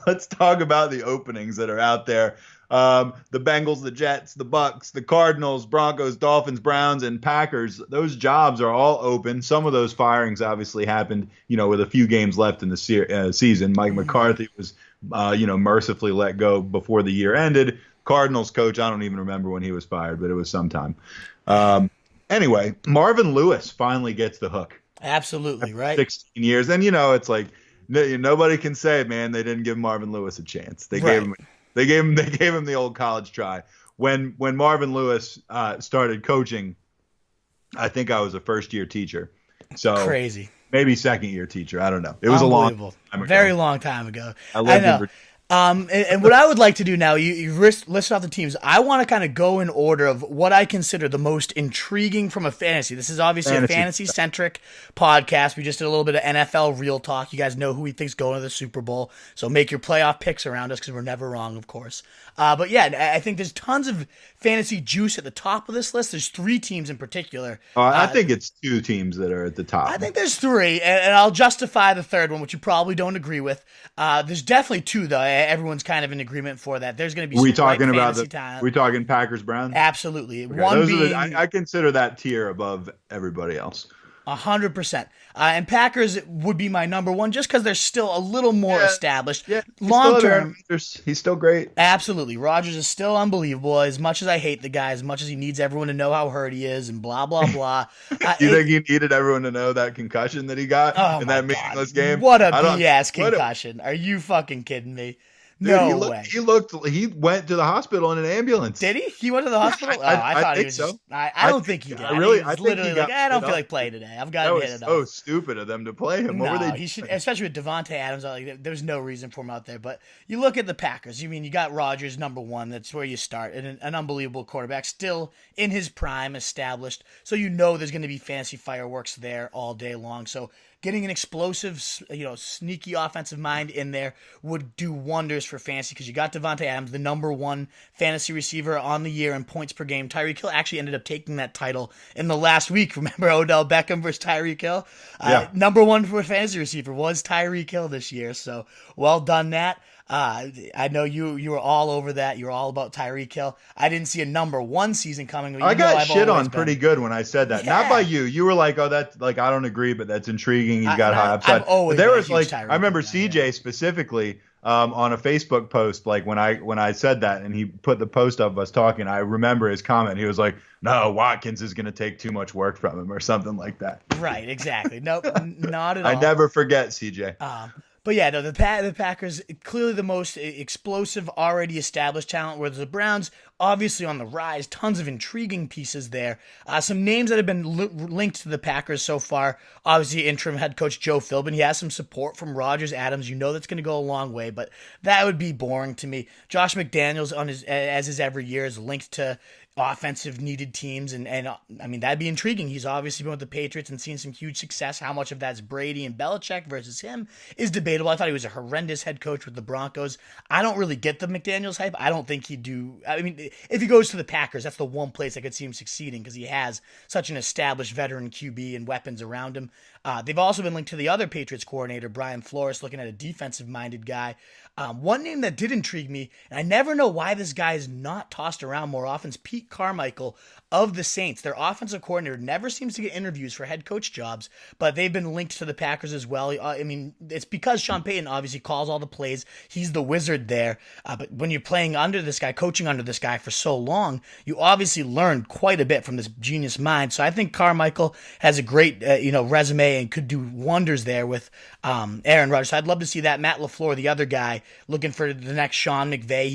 let's talk about the openings that are out there. The Bengals, the Jets, the Bucs, the Cardinals, Broncos, Dolphins, Browns, and Packers. Those jobs are all open. Some of those firings obviously happened, with a few games left in the season. Mike McCarthy was, mercifully let go before the year ended. Cardinals coach, I don't even remember when he was fired, but it was sometime. Anyway, Marvin Lewis finally gets the hook. Absolutely, right? 16 years. And, it's like nobody can say, man, they didn't give Marvin Lewis a chance. They gave him the old college try. When Marvin Lewis started coaching, I think I was a first-year teacher. So crazy. Maybe second-year teacher. I don't know. It was a long time ago. Very long time ago. I lived in Virginia. And what I would like to do now, you listed off the teams. I want to kind of go in order of what I consider the most intriguing from a fantasy. This is obviously a fantasy-centric podcast. We just did a little bit of NFL real talk. You guys know who we think's going to the Super Bowl. So make your playoff picks around us because we're never wrong, of course. But yeah, I think there's tons of fantasy juice at the top of this list. There's 3 teams in particular. I think it's 2 teams that are at the top. I think there's 3, and I'll justify the third one, which you probably don't agree with. There's definitely 2, though. Everyone's kind of in agreement for that. There's going to be we talking about talent. We talking Packers Browns? Absolutely. Okay. One being, I consider that tier above everybody else. 100%. And Packers would be my number 1 just because they're still a little more established. Yeah, long term, he's still great. Absolutely. Rodgers is still unbelievable. As much as I hate the guy, as much as he needs everyone to know how hurt he is and blah, blah, blah. You think he needed everyone to know that concussion that he got in that meaningless game? What a BS concussion. Are you fucking kidding me? Dude, no way. He went to the hospital in an ambulance. Did he? He went to the hospital? I thought he was so. I don't think he did. I think literally like, I don't feel like playing today. I've got to hit it up. That was so stupid of them to play him. What were they? He should, especially with Devontae Adams. Like, there's no reason for him out there. But you look at the Packers. You got Rodgers number 1. That's where you start. And an unbelievable quarterback, still in his prime, established. So there's going to be fantasy fireworks there all day long. So getting an explosive, sneaky offensive mind in there would do wonders for fantasy because you got Devontae Adams, the number 1 fantasy receiver on the year in points per game. Tyreek Hill actually ended up taking that title in the last week. Remember Odell Beckham versus Tyreek Hill? Number 1 for fantasy receiver was Tyreek Hill this year. So well done that. I know you were all over that. You were all about Tyreek Hill. I didn't see a number 1 season coming. I got shit on pretty good when I said that. Yeah. Not by you. You were like, "Oh, that's like I don't agree, but that's intriguing." He's got high upside. But there was like I remember CJ specifically on a Facebook post, like when I said that, and he put the post up of us talking. I remember his comment. He was like, "No, Watkins is going to take too much work from him," or something like that. Right. Exactly. Nope. Not at all. I never forget, CJ. But yeah, no, the Packers, clearly the most explosive, already established talent, whereas the Browns, obviously on the rise, tons of intriguing pieces there. Some names that have been linked to the Packers so far, obviously interim head coach Joe Philbin. He has some support from Rodgers, Adams. That's going to go a long way, but that would be boring to me. Josh McDaniels, as is every year, is linked to offensive needed teams, and I mean that'd be intriguing. He's obviously been with the Patriots and seen some huge success. How much of that's Brady and Belichick versus him is debatable. I thought he was a horrendous head coach with the Broncos. I don't really get the McDaniels hype. I don't think he'd do. I mean, if he goes to the Packers, that's the one place I could see him succeeding because he has such an established veteran QB and weapons around him. They've also been linked to the other Patriots coordinator, Brian Flores, looking at a defensive-minded guy. One name that did intrigue me, and I never know why this guy is not tossed around more often, is Pete Carmichael of the Saints. Their offensive coordinator never seems to get interviews for head coach jobs, but they've been linked to the Packers as well. I mean, it's because Sean Payton obviously calls all the plays. He's the wizard there. But when you're playing under this guy, coaching under this guy for so long, you obviously learn quite a bit from this genius mind. So I think Carmichael has a great resume and could do wonders there with Aaron Rodgers. So I'd love to see that. Matt LaFleur, the other guy, looking for the next Sean McVay.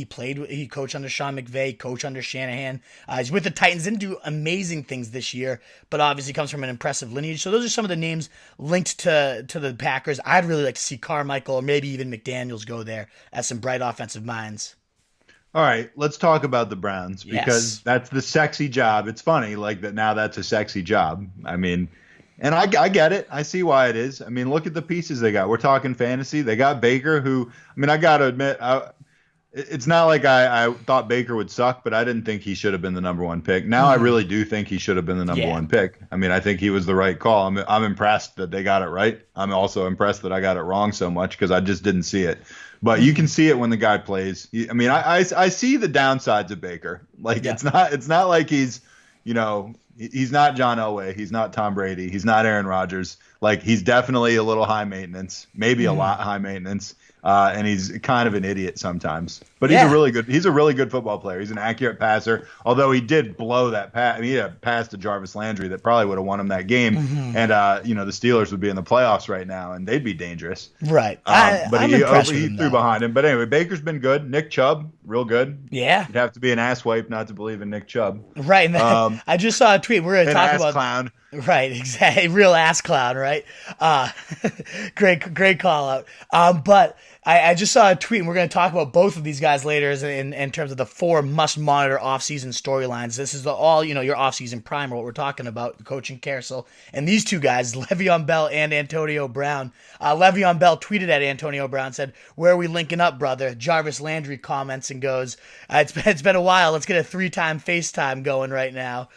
He coached under Sean McVay, coached under Shanahan. He's with the Titans. Didn't do amazing things this year, but obviously comes from an impressive lineage. So those are some of the names linked to the Packers. I'd really like to see Carmichael or maybe even McDaniels go there as some bright offensive minds. All right, let's talk about the Browns because that's the sexy job. It's funny, like that now that's a sexy job. I mean, and I get it. I see why it is. I mean, look at the pieces they got. We're talking fantasy. They got Baker, who, I mean, I got to admit, it's not like I thought Baker would suck, but I didn't think he should have been the number 1 pick. Now I really do think he should have been the number 1 pick. I mean, I think he was the right call. I'm impressed that they got it right. I'm also impressed that I got it wrong so much because I just didn't see it. But you can see it when the guy plays. I mean, I see the downsides of Baker. Like it's not like he's, he's not John Elway, he's not Tom Brady, he's not Aaron Rodgers. Like he's definitely a little high maintenance, maybe a lot high maintenance. And he's kind of an idiot sometimes, but he's a really good football player. He's an accurate passer, although he did blow that pass. I mean, he had a pass to Jarvis Landry that probably would have won him that game. And, the Steelers would be in the playoffs right now and they'd be dangerous. Right. But he threw behind him. But anyway, Baker's been good. Nick Chubb, real good. Yeah. You'd have to be an asswipe not to believe in Nick Chubb. Right. And I just saw a tweet. We're going to talk about clown. Right, exactly. Real ass clown, right? Great call out. But I just saw a tweet, and we're going to talk about both of these guys later in terms of the 4 must-monitor off-season storylines. This is all, your off-season primer, what we're talking about, the coaching carousel. And these two guys, Le'Veon Bell and Antonio Brown. Le'Veon Bell tweeted at Antonio Brown, said, "Where are we linking up, brother?" Jarvis Landry comments and goes, it's been a while. Let's get a 3-time FaceTime going right now.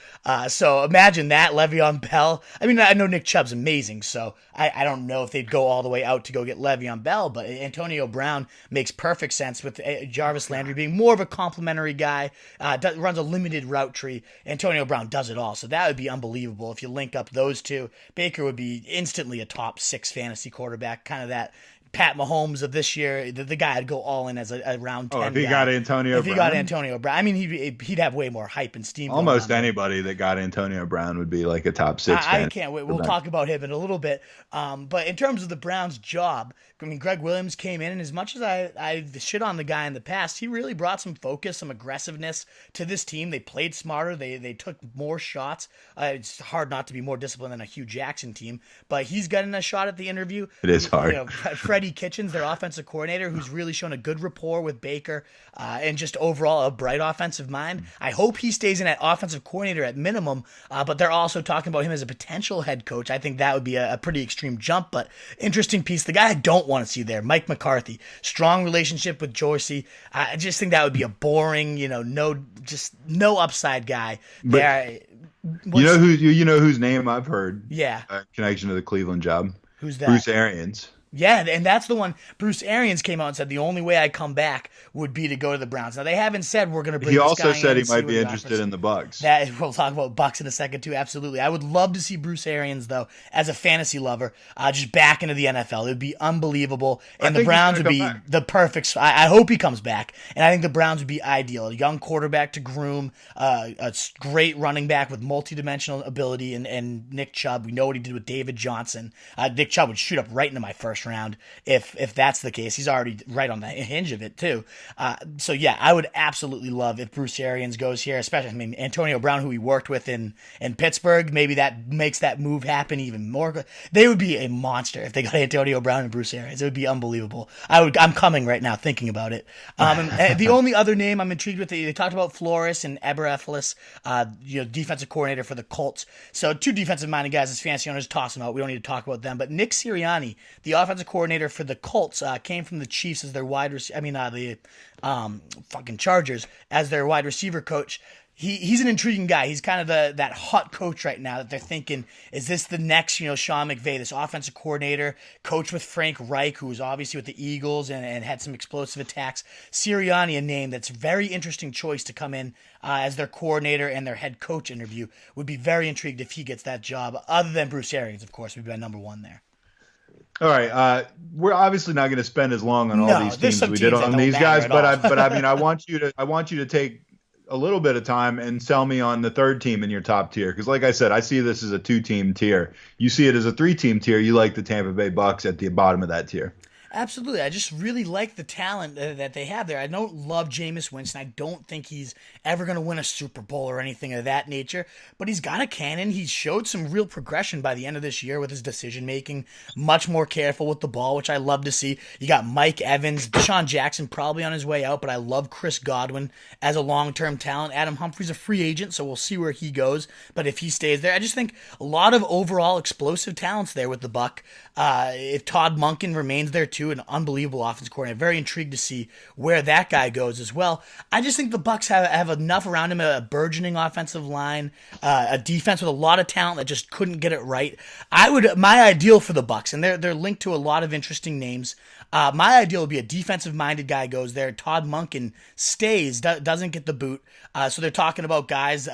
So imagine that, Le'Veon Bell. I mean, I know Nick Chubb's amazing, so I don't know if they'd go all the way out to go get Le'Veon Bell, but Antonio Brown makes perfect sense with Jarvis Landry being more of a complimentary guy, runs a limited route tree. Antonio Brown does it all, so that would be unbelievable if you link up those two. Baker would be instantly a top 6 fantasy quarterback, kind of that Pat Mahomes of this year. The guy would go all in as a round 10 if he guy. got Antonio If he got Antonio Brown, I mean, he'd have way more hype and steam. Almost anybody that got Antonio Brown would be like a top 6 I can't wait. We'll talk about him in a little bit. But in terms of the Browns' job, I mean, Greg Williams came in, and as much as I shit on the guy in the past, he really brought some focus, some aggressiveness to this team. They played smarter. They took more shots. It's hard not to be more disciplined than a Hugh Jackson team, but he's getting a shot at the interview. It is hard. Freddie Kitchens, their offensive coordinator, who's really shown a good rapport with Baker and just overall a bright offensive mind. I hope he stays in at offensive coordinator at minimum, but they're also talking about him as a potential head coach. I think that would be a pretty extreme jump, but interesting piece. The guy I don't want to see there, Mike McCarthy, strong relationship with Dorsey. I just think that would be a boring, no upside guy. But you know whose name I've heard? Yeah. Connection to the Cleveland job. Who's that? Bruce Arians. Yeah, and that's the one. Bruce Arians came out and said the only way I come back would be to go to the Browns. Now they haven't said we're going to bring. He this also guy said in he might be interested in the Bucs. That we'll talk about Bucs in a second too. Absolutely, I would love to see Bruce Arians though, as a fantasy lover, just back into the NFL. It would be unbelievable, and the Browns would be the perfect. I hope he comes back, and I think the Browns would be ideal. A young quarterback to groom, a great running back with multi-dimensional ability, and Nick Chubb. We know what he did with David Johnson. Nick Chubb would shoot up right into my first round if that's the case. He's already right on the hinge of it too. So yeah, I would absolutely love if Bruce Arians goes here, especially, I mean, Antonio Brown, who he worked with in Pittsburgh, maybe that makes that move happen even more. They would be a monster if they got Antonio Brown and Bruce Arians. It would be unbelievable. I'm coming right now thinking about it. And the only other name I'm intrigued with, they talked about Flores and Eberflus, defensive coordinator for the Colts. So 2 defensive-minded guys as fantasy owners, toss them out. We don't need to talk about them. But Nick Sirianni, the offensive coordinator for the Colts, came from the Chiefs as their the fucking Chargers as their wide receiver coach. He's an intriguing guy. He's kind of that hot coach right now that they're thinking, is this the next, Sean McVay, this offensive coordinator, coach with Frank Reich, who was obviously with the Eagles and had some explosive attacks. Sirianni, a name that's very interesting choice to come in as their coordinator and their head coach interview. Would be very intrigued if he gets that job, other than Bruce Arians, of course, would be my number 1 there. All right, we're obviously not going to spend as long on all these teams as we did on these guys, but I mean, I want you to take a little bit of time and sell me on the 3rd team in your top tier, because like I said, I see this as a 2-team tier. You see it as a 3-team tier. You like the Tampa Bay Bucs at the bottom of that tier. Absolutely. I just really like the talent that they have there. I don't love Jameis Winston. I don't think he's ever going to win a Super Bowl or anything of that nature, but he's got a cannon. He showed some real progression by the end of this year with his decision-making, much more careful with the ball, which I love to see. You got Mike Evans, Deshaun Jackson probably on his way out, but I love Chris Godwin as a long-term talent. Adam Humphries a free agent, so we'll see where he goes, but if he stays there, I just think a lot of overall explosive talents there with the Buck. If Todd Monken remains there too, too, an unbelievable offensive coordinator. Very intrigued to see where that guy goes as well. I just think the Bucs have enough around him, a burgeoning offensive line, a defense with a lot of talent that just couldn't get it right. My ideal for the Bucs, and they're linked to a lot of interesting names. My ideal would be a defensive-minded guy goes there. Todd Monken stays, doesn't get the boot. So they're talking about guys,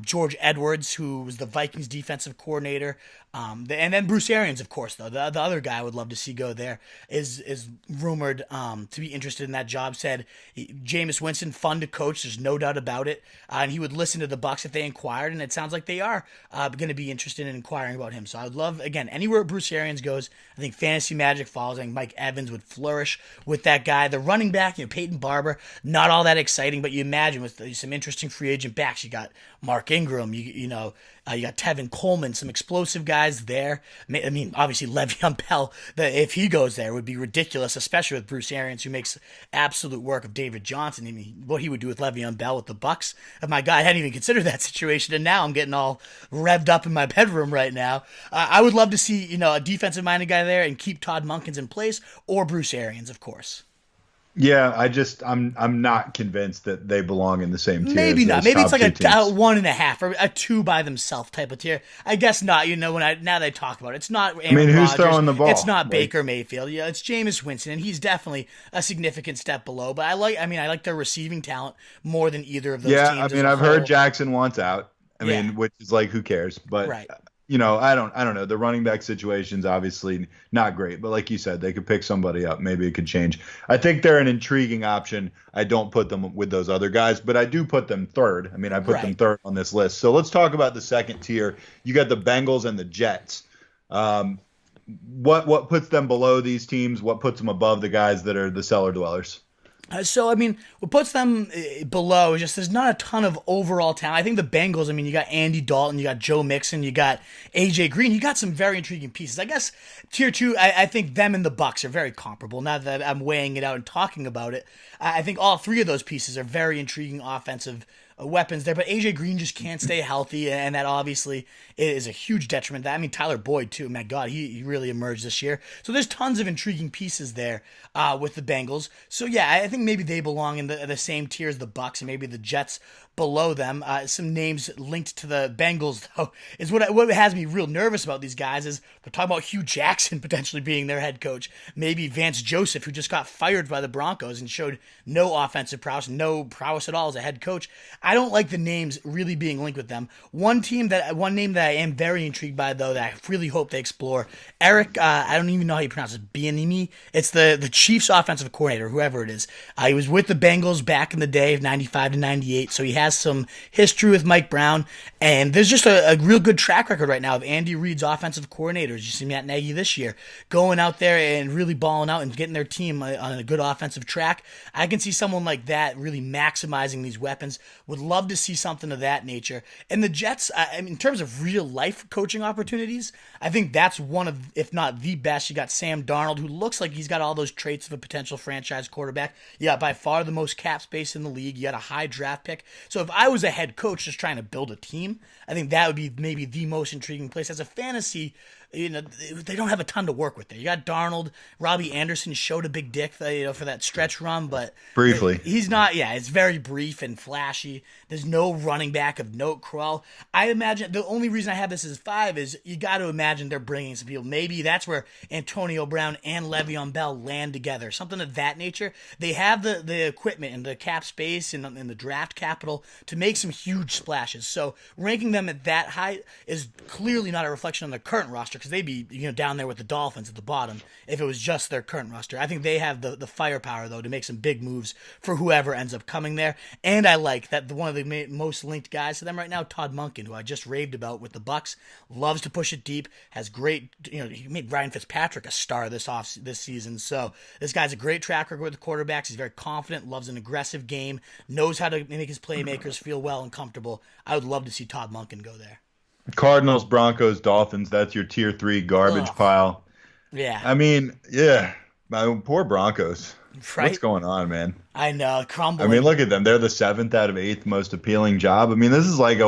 George Edwards, who was the Vikings defensive coordinator. And then Bruce Arians, of course, though. The other guy I would love to see go there is rumored to be interested in that job. Said Jameis Winston, fun to coach. There's no doubt about it. And he would listen to the Bucs if they inquired, and it sounds like they are going to be interested in inquiring about him. So I would love, again, anywhere Bruce Arians goes, I think fantasy magic falls. I think Mike Evans would flourish with that guy. The running back, Peyton Barber, not all that exciting, but you imagine with some interesting free agent backs. You got Mark Ingram, you got Tevin Coleman, some explosive guys there. I mean, obviously Le'Veon Bell, if he goes there, would be ridiculous, especially with Bruce Arians, who makes absolute work of David Johnson. I mean, what he would do with Le'Veon Bell with the Bucs. Oh my God, I hadn't even considered that situation, and now I'm getting all revved up in my bedroom right now. I would love to see, a defensive-minded guy there and keep Todd Monken in place, or Bruce Arians, of course. Yeah, I'm not convinced that they belong in the same tier. Maybe not. Maybe it's like a 1.5 or a 2 by themselves type of tier. I guess not. Now that I talk about it, it's not Aaron who's Rodgers, throwing the ball? It's not Baker Mayfield. Yeah, it's Jameis Winston, and he's definitely a significant step below. But I like their receiving talent more than either of those teams. Yeah, I've heard Jackson wants out. Which is like, who cares? But right. I don't know. The running back situation's obviously not great, but like you said, they could pick somebody up. Maybe it could change. I think they're an intriguing option. I don't put them with those other guys, but I do put them third. I put them third on this list. So let's talk about the second tier. You got the Bengals and the Jets. What puts them below these teams? What puts them above the guys that are the cellar dwellers? What puts them below is just there's not a ton of overall talent. I think the Bengals, you got Andy Dalton, you got Joe Mixon, you got A.J. Green, you got some very intriguing pieces. I guess tier 2, I think them and the Bucs are very comparable. Now that I'm weighing it out and talking about it, I think all three of those pieces are very intriguing offensive weapons there, but AJ Green just can't stay healthy, and that obviously is a huge detriment. Tyler Boyd too. My God, he really emerged this year. So there's tons of intriguing pieces there with the Bengals. So yeah, I think maybe they belong in the same tier as the Bucs, and maybe the Jets below them. Some names linked to the Bengals, though, is what has me real nervous about these guys is they're talking about Hugh Jackson potentially being their head coach. Maybe Vance Joseph, who just got fired by the Broncos and showed no offensive prowess, no prowess at all as a head coach. I don't like the names really being linked with them. One name that I am very intrigued by, though, that I really hope they explore, Eric, I don't even know how you pronounce it, Bieniemy. It's the Chiefs offensive coordinator, whoever it is. He was with the Bengals back in the day of 95 to 98, so he has some history with Mike Brown, and there's just a real good track record right now of Andy Reid's offensive coordinators. You see Matt Nagy this year going out there and really balling out and getting their team on a good offensive track. I can see someone like that really maximizing these weapons. Would love to see something of that nature. And the Jets, in terms of real life coaching opportunities, I think that's one of, if not the best. You got Sam Darnold, who looks like he's got all those traits of a potential franchise quarterback. You got by far the most cap space in the league. You got a high draft pick. So if I was a head coach just trying to build a team, I think that would be maybe the most intriguing place. As a fantasy, they don't have a ton to work with there. You got Darnold, Robbie Anderson showed a big dick, for that stretch run, but briefly, he's not. Yeah, it's very brief and flashy. There's no running back of note. Crowell. I imagine the only reason I have this as 5 is you got to imagine they're bringing some people. Maybe that's where Antonio Brown and Le'Veon Bell land together, something of that nature. They have the equipment and the cap space and the draft capital to make some huge splashes. So ranking them at that high is clearly not a reflection on their current roster, because they'd be down there with the Dolphins at the bottom if it was just their current roster. I think they have the firepower, though, to make some big moves for whoever ends up coming there. And I like that one of the most linked guys to them right now, Todd Monken, who I just raved about with the Bucs, loves to push it deep, has great, he made Ryan Fitzpatrick a star this season. So this guy's a great track record with the quarterbacks. He's very confident, loves an aggressive game, knows how to make his playmakers feel well and comfortable. I would love to see Todd Monken go there. Cardinals, Broncos, Dolphins, that's your tier 3 garbage pile. Yeah. Poor Broncos. Right? What's going on, man? I know, crumbling. Look at them. They're the 7th out of 8th most appealing job. This is like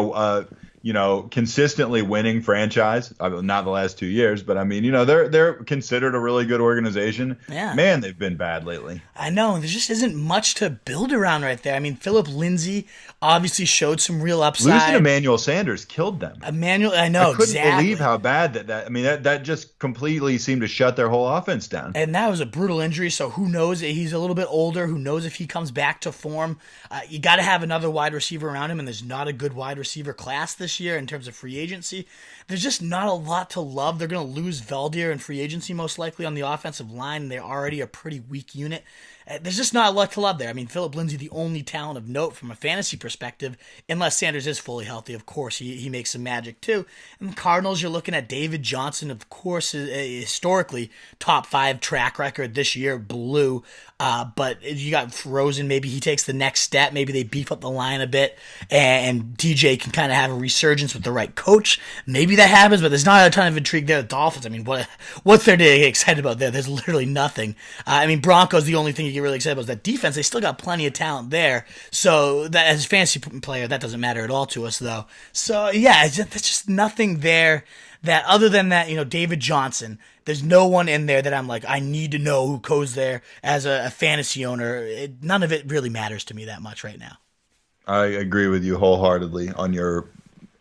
consistently winning franchise. Not the last 2 years, but I mean, they're considered a really good organization. Yeah. Man, they've been bad lately. I know. There just isn't much to build around right there. I mean, Philip Lindsay obviously showed some real upside. Losing Emmanuel Sanders killed them. I know, I couldn't exactly. believe how bad that. I mean, that just completely seemed to shut their whole offense down. And that was a brutal injury, so who knows? He's a little bit older. Who knows if he comes back to form? You got to have another wide receiver around him, and there's not a good wide receiver class this year in terms of free agency. There's just not a lot to love. They're going to lose Valdir in free agency most likely on the offensive line, and they're already a pretty weak unit. There's just not a lot to love there. I mean, Philip Lindsay, the only talent of note from a fantasy perspective, unless Sanders is fully healthy. Of course, he makes some magic too. And the Cardinals, you're looking at David Johnson, of course, historically top 5 track record this year, blue. But you got Rosen, maybe he takes the next step. Maybe they beef up the line a bit, and DJ can kind of have a resurgence with the right coach. Maybe that happens, but there's not a ton of intrigue there. The Dolphins, I mean, what's there to get excited about there? There's literally nothing. I mean, Broncos, the only thing you get really excited about is that defense. They still got plenty of talent there. So that as a fantasy player, that doesn't matter at all to us, though. So yeah, there's just nothing there. That other than that, David Johnson, there's no one in there that I'm like, I need to know who goes there as a fantasy owner. None of it really matters to me that much right now. I agree with you wholeheartedly on your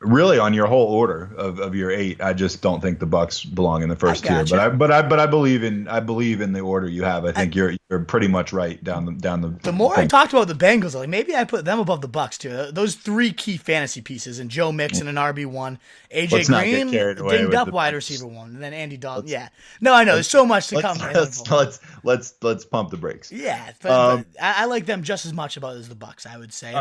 whole order of your 8. I just don't think the Bucs belong in the first tier. But I believe in the order you have. I think you're pretty much right down the. The more I talked about the Bengals, like maybe I put them above the Bucs too. Those 3 key fantasy pieces, and Joe Mixon an RB1, AJ Green dinged up wide receiver 1, and then Andy Dalton. Yeah, no, I know there's so much to come. Let's pump the brakes. Yeah, but I like them just as much as the Bucs, I would say.